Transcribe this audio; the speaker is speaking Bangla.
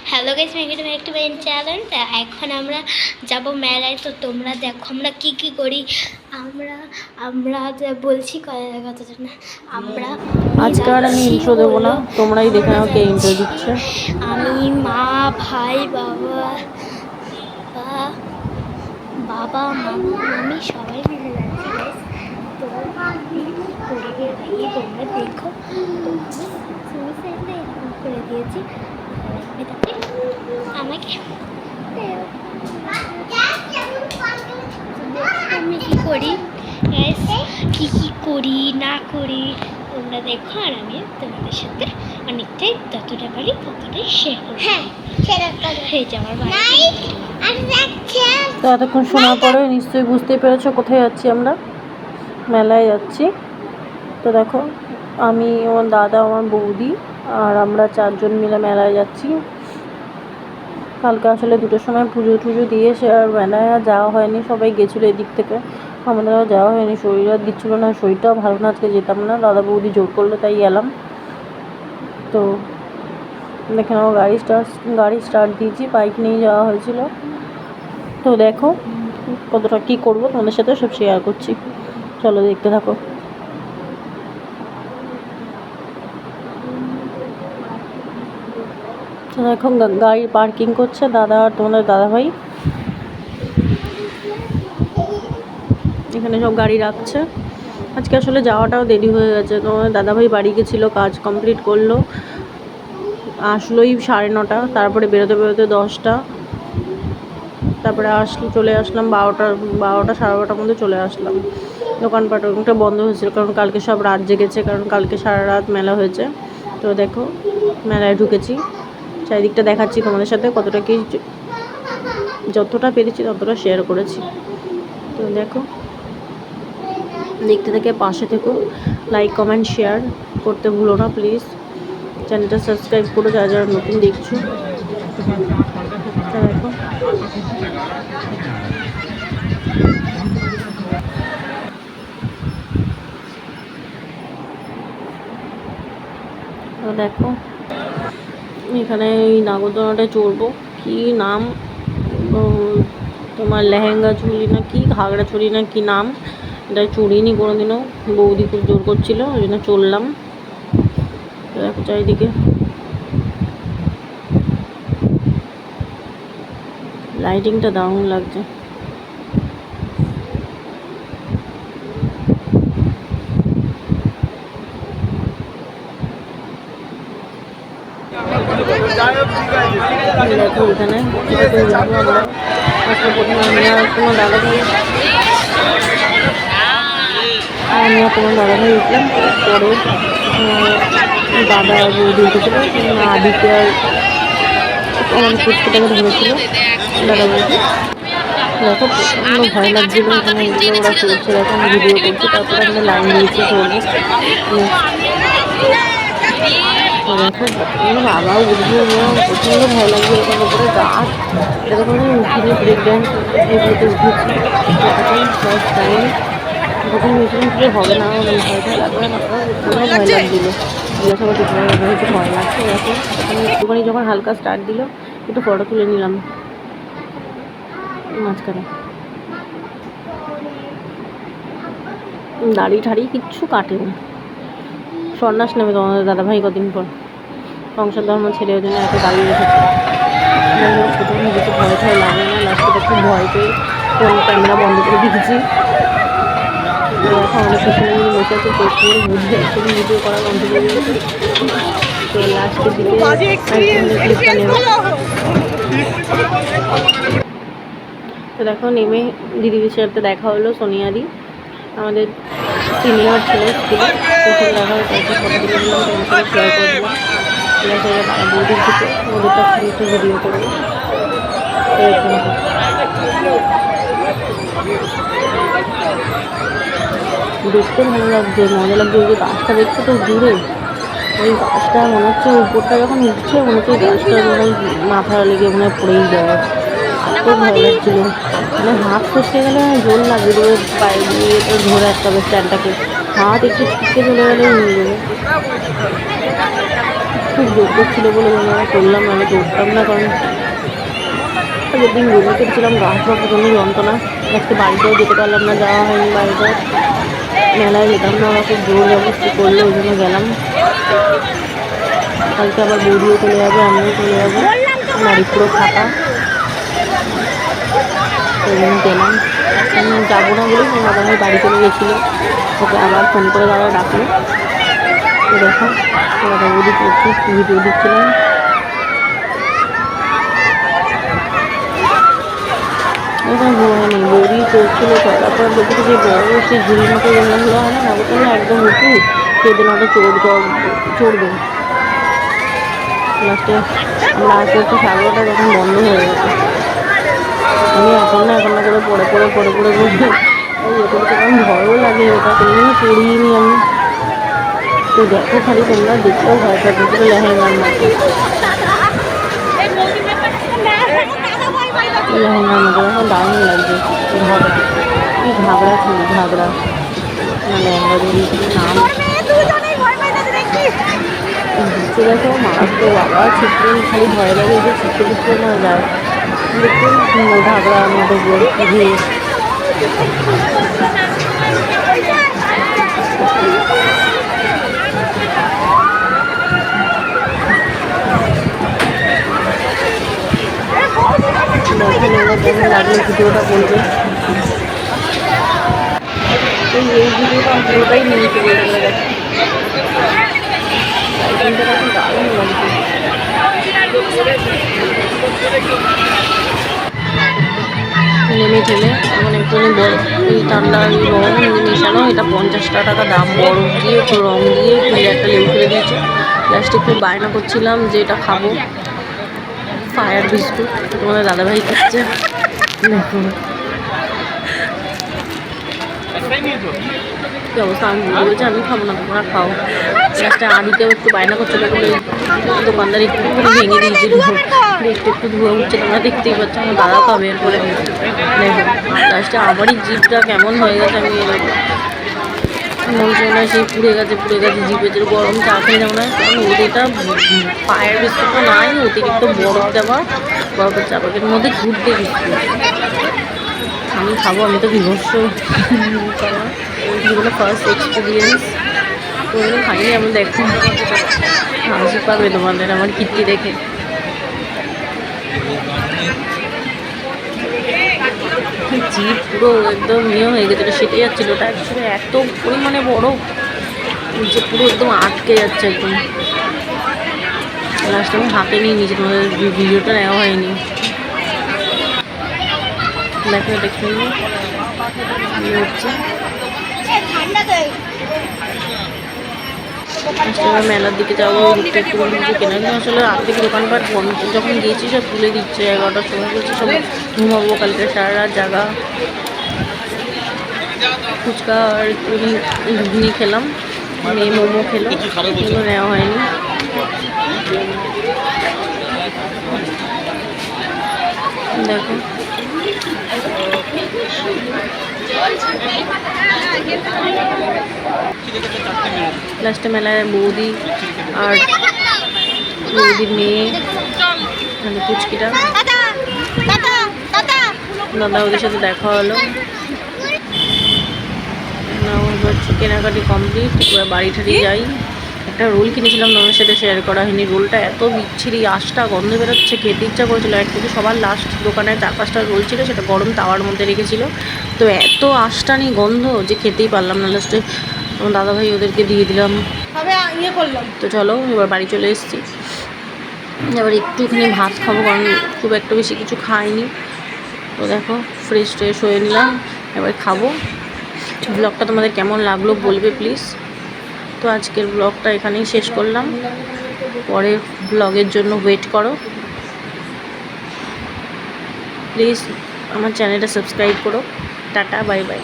Hello guys, welcome to back to my channel. এখন আমরা যাব মেলায়। তো তোমরা দেখো আমরা কি কি করি। আমরা আমরা বলছি কথা না। আমরা আজকে আর আমি ইন্ট্রো দেবো না, তোমরাই দেখে নাও কে ইন্ট্রো দিচ্ছে। আমি, মা, ভাই, বাবা বাবা মামা মামি সবাই মিলে যাচ্ছি গাইস। তো তোমরা দেখো, এরকম করে দিয়েছি আমাকে। আমি কী করি কী করি না করি তোমরা দেখো, আর আমি তোমাদের সাথে অনেকটাই যতটা পারি ততটাই শেয়ার করি। হয়ে যাওয়ার তো এতক্ষণ শোনার পরে নিশ্চয়ই বুঝতেই পেরেছো কোথায় যাচ্ছি। আমরা মেলায় যাচ্ছি। তো দেখো, আমি, আমার দাদা, আমার বৌদি আর আমরা 4 জন মিলে মেলায় যাচ্ছি। কালকে আসলে 2টোর সময় পুজো টুজো দিয়ে সে আর মেলায় আর যাওয়া হয়নি। সবাই গেছিলো এদিক থেকে, আমাদের আর যাওয়া হয়নি। শরীর আর দিচ্ছিলো না, শরীরটাও ভালো না, আজকে যেতাম না। দাদা বৌদি জোর করলো তাই গেলাম। তো দেখে নাও, গাড়ি স্টার্ট দিয়েছি, বাইক নিয়ে যাওয়া হয়েছিল। তো দেখো কতটা কী করবো তোমাদের সাথে সব শেয়ার করছি, চলো দেখতে থাকো। তো দেখো গাড়ি পার্কিং করছে দাদা আর তোমাদের দাদাভাই, এখানে সব গাড়ি রাখছে। আজকে আসলে যাওয়াটাও দেরি হয়ে গেছে। তোমাদের দাদাভাই বাড়ি গেছিলো, কাজ কমপ্লিট করলো, আসলোই 9:30। তারপরে বেরোতে বেরোতে 10টা। তারপরে চলে আসলাম 12টা 12:30 মধ্যে চলে আসলাম। দোকানপাট ওটা বন্ধ হয়েছিল, কারণ কালকে সব রাত জেগেছে, কারণ কালকে সারা রাত মেলা হয়েছে। তো দেখো মেলায় ঢুকেছি, চারিদিকটা দেখাচ্ছি তোমাদের সাথে, কতটা কি যতটা পেরেছি ততটা শেয়ার করেছি। তো দেখো, দেখতে থেকে পাশে থেকো, লাইক কমেন্ট শেয়ার করতে ভুলো না প্লিজ। চ্যানেলটা সাবস্ক্রাইব করো যারা যারা নতুন দেখছো। দেখো দেখো এখানে এই নাগরদোলনাটায় চড়বো। কি নাম, তোমার লেহেঙ্গা চুড়ি না কি, ঘাগড়া চুড়ি না কি নাম, এটা চড়িনি কোনোদিনও। বৌদি খুব জোর করছিল, ওই জন্য চললাম। দেখো চারিদিকে লাইটিংটা দারুণ লাগছে। দেখো এখানে যাবো আমরা। আজকে প্রথমে আমি আর তোমার দাদাভাই উঠলাম। পরে দাদা বৌদি উঠেছিল, আদিকে আর আমার পুচকুটাকে ধরেছিল দাদা বৌদি। দেখো প্রচণ্ড ভয় লাগছিল, এখানে এগুলো ওরা চলছে। দেখো আমি ভিডিও করছি, তারপরে আমরা লাইন দিয়েছি চলবে। তো দেখো বাবাও বুঝবো, প্রচণ্ড ভয় লাগছে। এরকম উপরে গাছ, এরকম উঠিনি। ব্রেক ড্যান্স এগুলোতে উঠেছি, ফার্স্ট টাইম। প্রথম ভেবেছিলাম কিছু হবে না, ভয়টা লাগবে না, প্রচণ্ড ভয় লাগছিলো। সবাই টিচার হচ্ছে ভয় লাগছে। দেখো একটুখানি যখন হালকা স্টার্ট দিল, একটু ফটো তুলে নিলাম মাঝখানে। দাড়ি ঠাড়ি কিচ্ছু কাটেনি। সন্ন্যাস নেবে তোমাদের দাদাভাই কদিন পর, সংসার ধর্ম ছেড়ে ওই জন্য এত দাঁড়িয়ে রেখেছে। প্রথমে কিছু ভয় ঠয় লাগে না, লাস্টে খুব ভয় পেয়ে ফোন ক্যামেরা বন্ধ করে দিয়েছি। অনেক পিছনে যদি বসে আছে, পোস্ট করে বুঝে একটু ভিডিও করা বন্ধ করে দিয়েছি। তো লাস্টের দিকে ক্লিপটা নেব। তো দেখো নেমে দিদির সাথে দেখা হলো, সোনিয়াদি আমাদের সিনিয়র ছিল স্কুলে। তখন দেখা হয়ে তাকে ফটো তুলে দিলাম, তোমার সাথে শেয়ার করে দিলাম। তারা বৌদির দিকে ওদেরটা একটু ভিডিও করবো। দেখতে ভালো লাগছে, মজা লাগছে। ওই যে গাছটা দেখছো তো দূরে, ওই গাছটা মনে হচ্ছে উপরটা যখন উঠছে, মনে হচ্ছে গাছটা মনে মাথা লেগে মনে হয় পড়েই যায়। এত ভয় লাগছিলো, মানে হাত ফসকে গেলে জোর লাগবে, দূরে পায়ে দিয়ে ধরে রাখতে হবে স্ট্যান্ডটাকে। হাত একটু ছিটকে চলে গেলেই নিয়ে যাবে। খুব জোর করছিল বলে আমরা করলাম, আমি করতাম না, কারণ আগের দিন রুমে কেটেছিলাম, গা হাত পা প্রচণ্ড যন্ত্রণা। আজকে বাড়িতেও যেতে পারলাম না, যাওয়া হয়নি বাড়িতে, মেলায় যেতাম না, ওরা খুব জোর জবরদস্তি করলো, ওই জন্য গেলাম। কালকে আবার বৌদিও চলে যাবে, আমিও চলে যাবো, বাড়ি পুরো ফাঁকা, ওই জন্য গেলাম। আমি যাবো না বলে আমার দাদাভাই বাড়ি চলে গেছিলো, ওকে আবার ফোন করে দাদা ডাকলো। তো দেখো দাদা বৌদি করছে, ভিডিও দিচ্ছিলাম। ওখানে হয়নি, বৌদি চড়ছিল, চড়ার পর দেখেছি যে বড় সেই ঝুড়ির মতো যেগুলো হয় না, ওটা না একদম উঁচু, সেদিন ওটা চড়বে। লাস্টে আমরা আস্তে আস্তে সাগরটা যখন বন্ধ হয়ে গেছে, আমি এখন না করে পড়ে বলছি ওটা তখন ভয়ও লাগে, ওটা কোনো পড়িনি আমি। তো দেখো খালি তোমরা দেখতেও ভয় পাবে, পুরো লেহেঙ্গার মতো, এখন দারুণ লাগছে। ঘাগড়া ছিল, ঘাগড়া না লেহেঙ্গা ধরি নাম ঘুরতে দেখো মাছ তো বাবা ছিটতে খালি ভয় লাগে, যে ছিটতে না যায়। দেখুন সুন্দর ঘাগড়ার মতো ঘুরে কেমন লাগলো ভিডিওটা বলবে। এই ভিডিওটা পুরোটাই নিয়েছে বলতে গেলে, দারুণ লাগছে। নেমে ঠেলে মানে একটুখানি বরফ, এই ঠান্ডা রং মেশানো, এটা 50 টাকা দাম, বরফ দিয়ে একটু রং দিয়ে একটা লেবু ফেলে দিয়েছে। লাস্টে খুব বায়না করছিলাম যে এটা খাবো, ফায়ার বিস্কুট, তোমাদের দাদাভাই খাচ্ছে। দেখো কি অবস্থা, আমি বলছি আমি খাবো না, তোমরা খাও। লাস্টে আদিতেও একটু বায়না করছিল বলে দোকানদার একটু ভেঙে দিয়েছিল, একটু ধুয়ে উঠছে, তোমরা দেখতেই পাচ্ছ, আমার দাদা খাবে এরপরে। দেখো লাস্টে আমারই জিভটা কেমন হয়ে গেছে, আমি মনে হয় সেই পুড়ে গেছে জিভে, যে গরম চা খেয়ে যেমন হয়, কারণ ওদেরটা ফায়ার বিস্কুটটা নাই, অতিরিক্ত বরফ দেওয়া, বরফের চা প্যাকেটের মধ্যে ঘুরতে বিস্কুট। আমি খাবো, আমি তো বিভৎস খাওয়া, যেগুলো ফার্স্ট এক্সপিরিয়েন্স, কোনোদিন খাইনি। আমি দেখুন হাসি পাবে তোমাদের আমার কীর্তি দেখে। জিভ পুরো একদম হয়ে গেছিলো, সেটে যাচ্ছিলো, ওটা অ্যাকচুয়ালি এত পরিমাণে বরফ যে পুরো একদম আটকে যাচ্ছে একদম। লাস্ট আমি হাতে নিয়ে নিয়েছি, তোমাদের ভিডিওটা নেওয়া হয়নি। দেখো দেখে হচ্ছে মেলার দিকে যাবো, একটু কিছু কেনা, আসলে আগে থেকে দোকানপাট বন্ধ, যখন গিয়েছি সব তুলে দিচ্ছে, 11টার সময় বলছে সব ঘুমাবো, কালকে সারা রাত জায়গা। ফুচকা আর একটু ঘুগনি খেলাম, মেয়ে মোমো খেলো, এগুলো নেওয়া হয়নি। দেখো লাস্টে মেলায় বৌদি আর বৌদির মেয়ে মানে পুচকিটা দাদা, ওদের সাথে দেখা হলো। কেনাকাটি কমপ্লিট, এবার বাড়ি ঠাড়ি যাই। একটা রোল কিনেছিলাম, তোমার সাথে শেয়ার করা হয়নি। রোলটা এত বিচ্ছিরি, আঁশটা গন্ধ বেরোচ্ছে, খেতে ইচ্ছা করেছিল। একটু সবার লাস্ট দোকানে 4-5টা রোল ছিল, সেটা গরম তাওয়ার মধ্যে রেখেছিল, তো এত আঁশটা নেই গন্ধ যে খেতেই পারলাম না। লাস্টে আমার দাদাভাই ওদেরকে দিয়ে দিলাম, তো চলো এবার বাড়ি চলে এসেছি। এবার একটুখানি ভাত খাবো, কারণ খুব একটা বেশি কিছু খাইনি। তো দেখো ফ্রেশ হয়ে নিলাম, এবার খাবো। ব্লগটা তোমাদের কেমন লাগলো বলবে প্লিজ। তো আজকের ব্লগটা এখানেই শেষ করলাম, পরের ব্লগের জন্য ওয়েট করো প্লিজ। আমার চ্যানেলটা সাবস্ক্রাইব করো। Tata, bye bye.